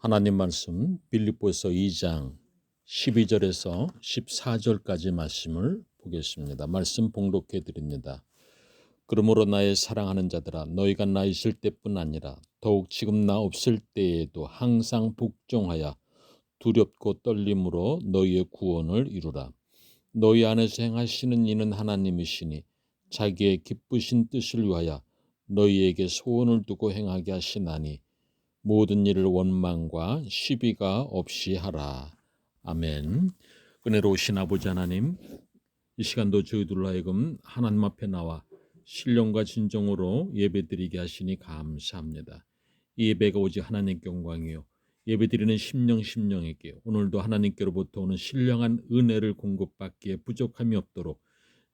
하나님 말씀 빌립보서 2장 12절에서 14절까지 말씀을 보겠습니다. 말씀 봉독해 드립니다. 그러므로 나의 사랑하는 자들아, 너희가 나 있을 때뿐 아니라 더욱 지금 나 없을 때에도 항상 복종하여 두렵고 떨림으로 너희의 구원을 이루라. 너희 안에서 행하시는 이는 하나님이시니 자기의 기쁘신 뜻을 위하여 너희에게 소원을 두고 행하게 하시나니 모든 일을 원망과 시비가 없이 하라. 아멘. 은혜로우신 아버지 하나님, 이 시간도 저희들로 하여금 하나님 앞에 나와 신령과 진정으로 예배드리게 하시니 감사합니다. 이 예배가 오직 하나님께 영광이요, 예배드리는 심령에게 오늘도 하나님께로부터 오는 신령한 은혜를 공급받기에 부족함이 없도록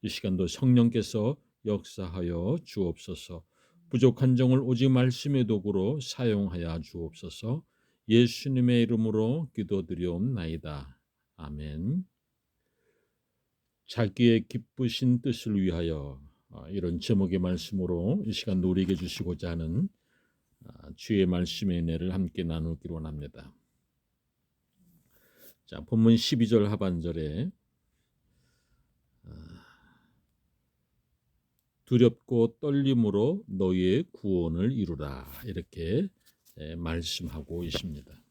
이 시간도 성령께서 역사하여 주옵소서. 부족한 정을 오직 말씀의 도구로 사용하여 주옵소서. 예수님의 이름으로 기도드리옵나이다. 아멘. 자기의 기쁘신 뜻을 위하여, 이런 제목의 말씀으로 이 시간 누리게 주시고자 하는 주의 말씀의 은혜를 함께 나누기로 원합니다. 자, 본문 12절 하반절에 두렵고 떨림으로 너희의 구원을 이루라, 이렇게 말씀하고 있습니다.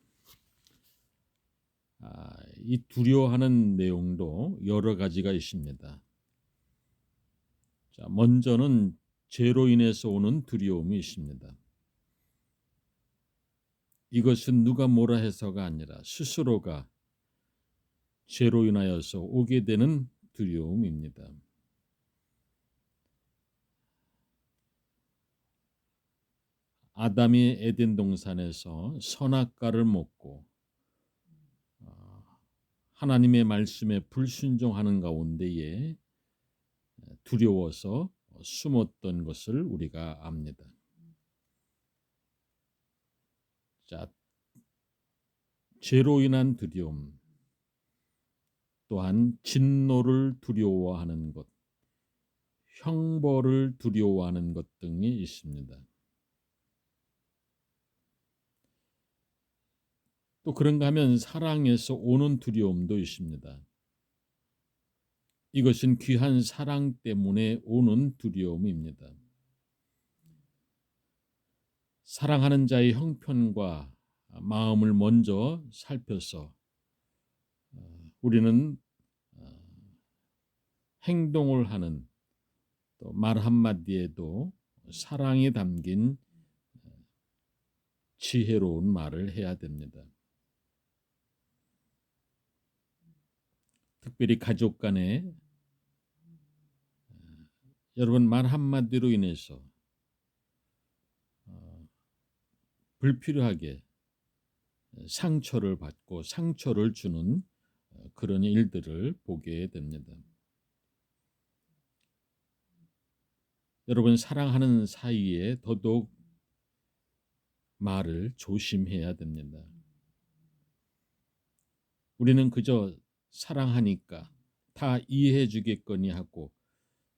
이 두려워하는 내용도 여러 가지가 있습니다. 자, 먼저는 죄로 인해서 오는 두려움이 있습니다. 이것은 누가 뭐라 해서가 아니라 스스로가 죄로 인하여서 오게 되는 두려움입니다. 아담이 에덴 동산에서 선악과를 먹고 하나님의 말씀에 불순종하는 가운데에 두려워서 숨었던 것을 우리가 압니다. 자, 죄로 인한 두려움, 또한 진노를 두려워하는 것, 형벌을 두려워하는 것 등이 있습니다. 또 그런가 하면 사랑에서 오는 두려움도 있습니다. 이것은 귀한 사랑 때문에 오는 두려움입니다. 사랑하는 자의 형편과 마음을 먼저 살펴서 우리는 행동을 하는, 또 말 한마디에도 사랑이 담긴 지혜로운 말을 해야 됩니다. 특별히 가족 간에 여러분 말 한마디로 인해서 불필요하게 상처를 받고 상처를 주는 그런 일들을 보게 됩니다. 여러분, 사랑하는 사이에 더더욱 말을 조심해야 됩니다. 우리는 그저 사랑하니까 다 이해해 주겠거니 하고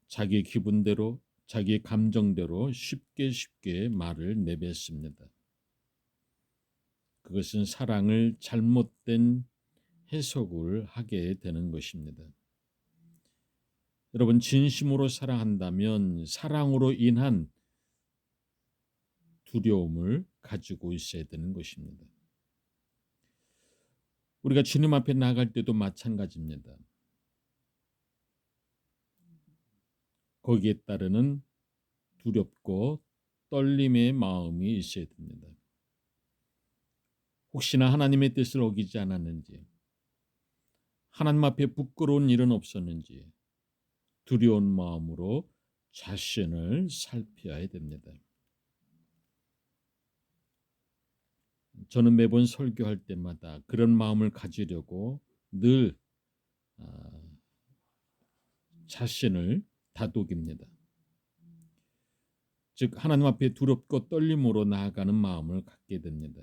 자기 기분대로, 자기 감정대로 쉽게 말을 내뱉습니다. 그것은 사랑을 잘못된 해석을 하게 되는 것입니다. 여러분, 진심으로 사랑한다면 사랑으로 인한 두려움을 가지고 있어야 되는 것입니다. 우리가 주님 앞에 나갈 때도 마찬가지입니다. 거기에 따르는 두렵고 떨림의 마음이 있어야 됩니다. 혹시나 하나님의 뜻을 어기지 않았는지, 하나님 앞에 부끄러운 일은 없었는지 두려운 마음으로 자신을 살펴야 됩니다. 저는 매번 설교할 때마다 그런 마음을 가지려고 늘 자신을 다독입니다. 즉 하나님 앞에 두렵고 떨림으로 나아가는 마음을 갖게 됩니다.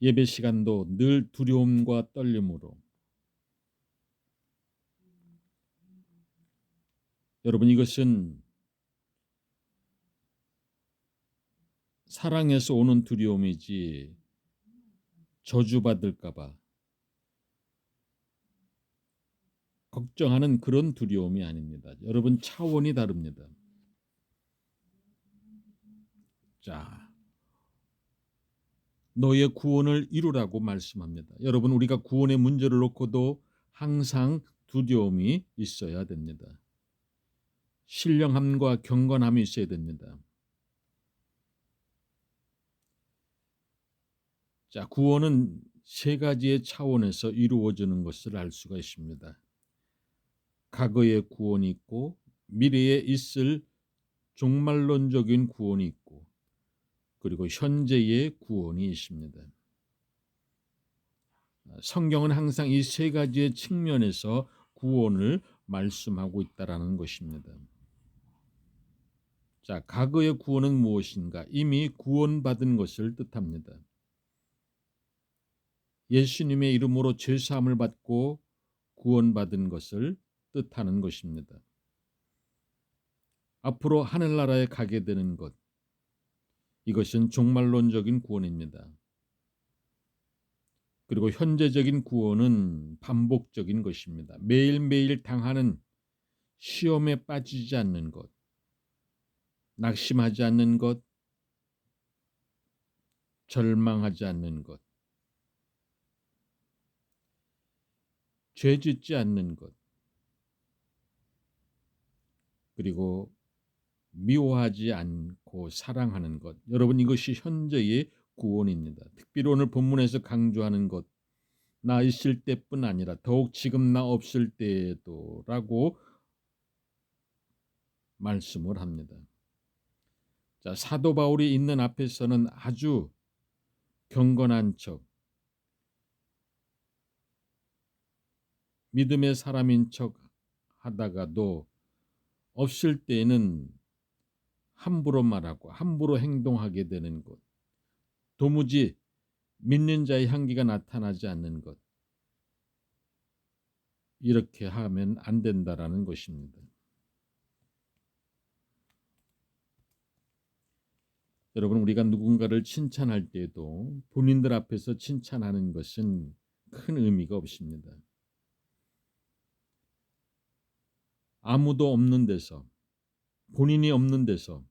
예배 시간도 늘 두려움과 떨림으로, 여러분, 이것은 사랑에서 오는 두려움이지 저주받을까 봐 걱정하는 그런 두려움이 아닙니다. 여러분, 차원이 다릅니다. 자, 너의 구원을 이루라고 말씀합니다. 여러분, 우리가 구원의 문제를 놓고도 항상 두려움이 있어야 됩니다. 신령함과 경건함이 있어야 됩니다. 자, 구원은 세 가지의 차원에서 이루어지는 것을 알 수가 있습니다. 과거의 구원이 있고, 미래에 있을 종말론적인 구원이 있고, 그리고 현재의 구원이 있습니다. 성경은 항상 이 세 가지의 측면에서 구원을 말씀하고 있다라는 것입니다. 자, 과거의 구원은 무엇인가? 이미 구원받은 것을 뜻합니다. 예수님의 이름으로 죄 사함을 받고 구원받은 것을 뜻하는 것입니다. 앞으로 하늘나라에 가게 되는 것, 이것은 종말론적인 구원입니다. 그리고 현재적인 구원은 반복적인 것입니다. 매일매일 당하는 시험에 빠지지 않는 것, 낙심하지 않는 것, 절망하지 않는 것, 죄짓지 않는 것, 그리고 미워하지 않고 사랑하는 것. 여러분, 이것이 현재의 구원입니다. 특별히 오늘 본문에서 강조하는 것, 나 있을 때뿐 아니라 더욱 지금 나 없을 때에도 라고 말씀을 합니다. 자, 사도 바울이 있는 앞에서는 아주 경건한 척, 믿음의 사람인 척 하다가도 없을 때에는 함부로 말하고 함부로 행동하게 되는 것, 도무지 믿는 자의 향기가 나타나지 않는 것, 이렇게 하면 안 된다라는 것입니다. 여러분, 우리가 누군가를 칭찬할 때에도 본인들 앞에서 칭찬하는 것은 큰 의미가 없습니다. 아무도 없는 데서, 본인이 없는 데서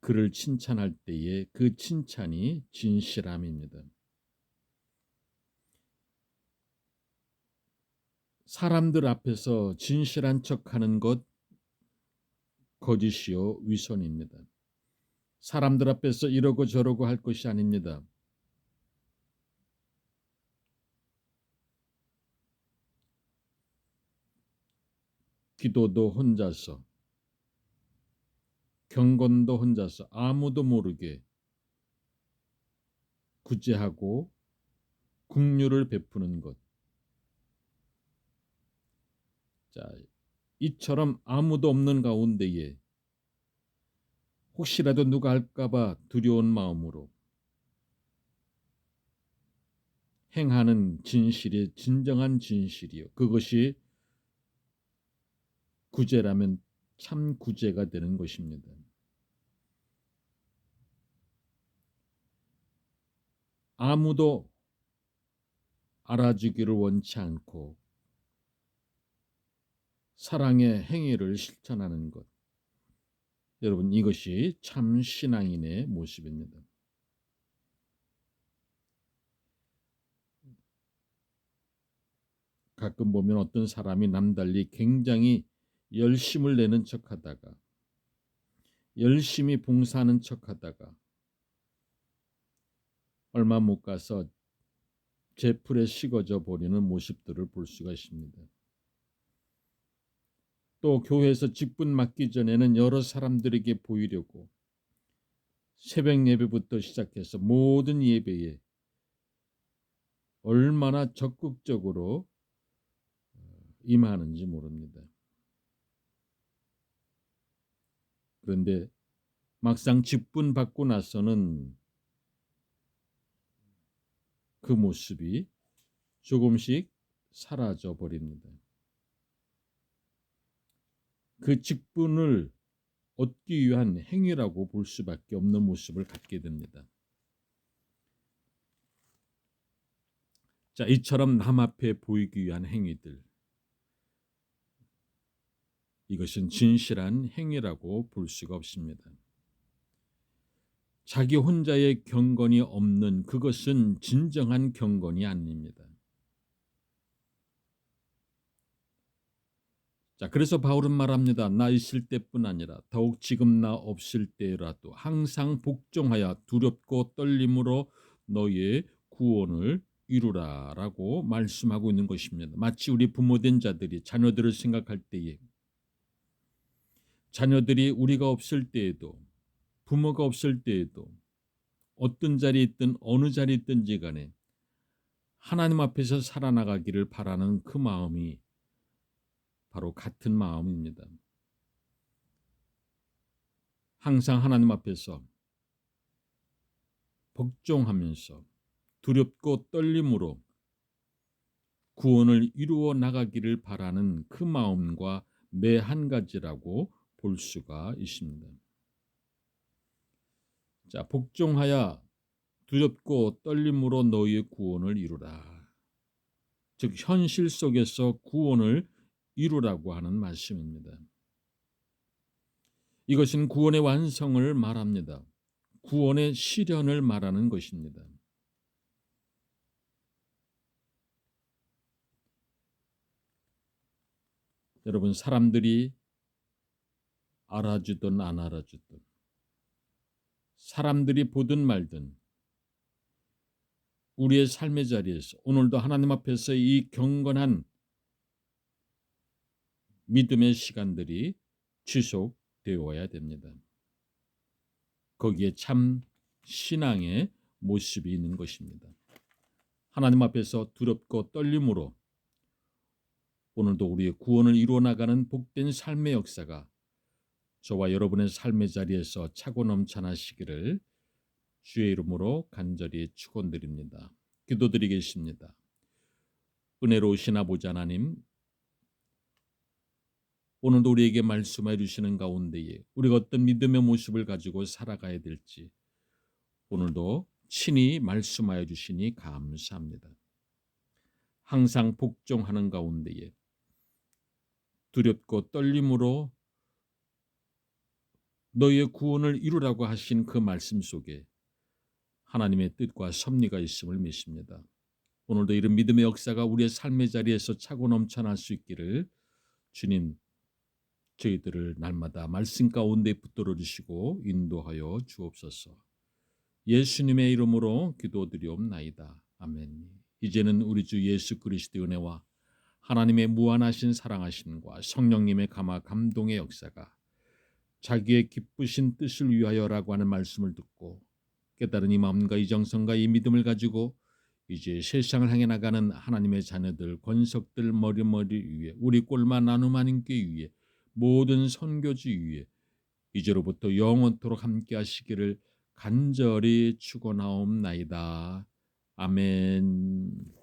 그를 칭찬할 때에 그 칭찬이 진실함입니다. 사람들 앞에서 진실한 척하는 것 거짓이요 위선입니다. 사람들 앞에서 이러고 저러고 할 것이 아닙니다. 기도도 혼자서, 경건도 혼자서 아무도 모르게 구제하고 긍휼을 베푸는 것. 자, 이처럼 아무도 없는 가운데에 혹시라도 누가 할까봐 두려운 마음으로 행하는 진실이 진정한 진실이요. 그것이 구제라면 참 구제가 되는 것입니다. 아무도 알아주기를 원치 않고 사랑의 행위를 실천하는 것. 여러분, 이것이 참 신앙인의 모습입니다. 가끔 보면 어떤 사람이 남달리 굉장히 열심을 내는 척하다가 열심히 봉사하는 척하다가 얼마 못 가서 제풀에 식어져 버리는 모습들을 볼 수가 있습니다. 또 교회에서 직분 맡기 전에는 여러 사람들에게 보이려고 새벽 예배부터 시작해서 모든 예배에 얼마나 적극적으로 임하는지 모릅니다. 그런데 막상 직분 받고 나서는 그 모습이 조금씩 사라져 버립니다. 그 직분을 얻기 위한 행위라고 볼 수밖에 없는 모습을 갖게 됩니다. 자, 이처럼 남 앞에 보이기 위한 행위들, 이것은 진실한 행위라고 볼 수가 없습니다. 자기 혼자의 경건이 없는 그것은 진정한 경건이 아닙니다. 자, 그래서 바울은 말합니다. 나 있을 때뿐 아니라 더욱 지금 나 없을 때라도 항상 복종하여 두렵고 떨림으로 너희의 구원을 이루라라고 말씀하고 있는 것입니다. 마치 우리 부모된 자들이 자녀들을 생각할 때에, 자녀들이 우리가 없을 때에도, 부모가 없을 때에도 어떤 자리에 있든 어느 자리에 있든지 간에 하나님 앞에서 살아나가기를 바라는 그 마음이 바로 같은 마음입니다. 항상 하나님 앞에서 복종하면서 두렵고 떨림으로 구원을 이루어 나가기를 바라는 그 마음과 매 한 가지라고 볼 수가 있습니다. 자, 복종하여 두렵고 떨림으로 너희의 구원을 이루라. 즉 현실 속에서 구원을 이루라고 하는 말씀입니다. 이것은 구원의 완성을 말합니다. 구원의 실현을 말하는 것입니다. 여러분, 사람들이 알아주든 안 알아주든, 사람들이 보든 말든 우리의 삶의 자리에서 오늘도 하나님 앞에서 이 경건한 믿음의 시간들이 지속되어야 됩니다. 거기에 참 신앙의 모습이 있는 것입니다. 하나님 앞에서 두렵고 떨림으로 오늘도 우리의 구원을 이루어 나가는 복된 삶의 역사가 저와 여러분의 삶의 자리에서 차고 넘쳐나시기를 주의 이름으로 간절히 축원드립니다. 기도드리겠습니다. 은혜로우신 아버지 하나님, 오늘도 우리에게 말씀해 주시는 가운데에 우리가 어떤 믿음의 모습을 가지고 살아가야 될지 오늘도 친히 말씀하여 주시니 감사합니다. 항상 복종하는 가운데에 두렵고 떨림으로 너희의 구원을 이루라고 하신 그 말씀 속에 하나님의 뜻과 섭리가 있음을 믿습니다. 오늘도 이런 믿음의 역사가 우리의 삶의 자리에서 차고 넘쳐날 수 있기를 주님, 저희들을 날마다 말씀 가운데 붙들어 주시고 인도하여 주옵소서. 예수님의 이름으로 기도드리옵나이다. 아멘. 이제는 우리 주 예수 그리스도의 은혜와 하나님의 무한하신 사랑하심과 성령님의 감화 감동의 역사가 자기의 기쁘신 뜻을 위하여라고 하는 말씀을 듣고 깨달은 이 마음과 이 정성과 이 믿음을 가지고 이제 세상을 향해 나가는 하나님의 자녀들, 권속들 머리머리 위에 우리 꼴마 나눔 하나님께 위에 모든 선교지 위에 이제로부터 영원토록 함께 하시기를 간절히 축원하옵나이다. 아멘.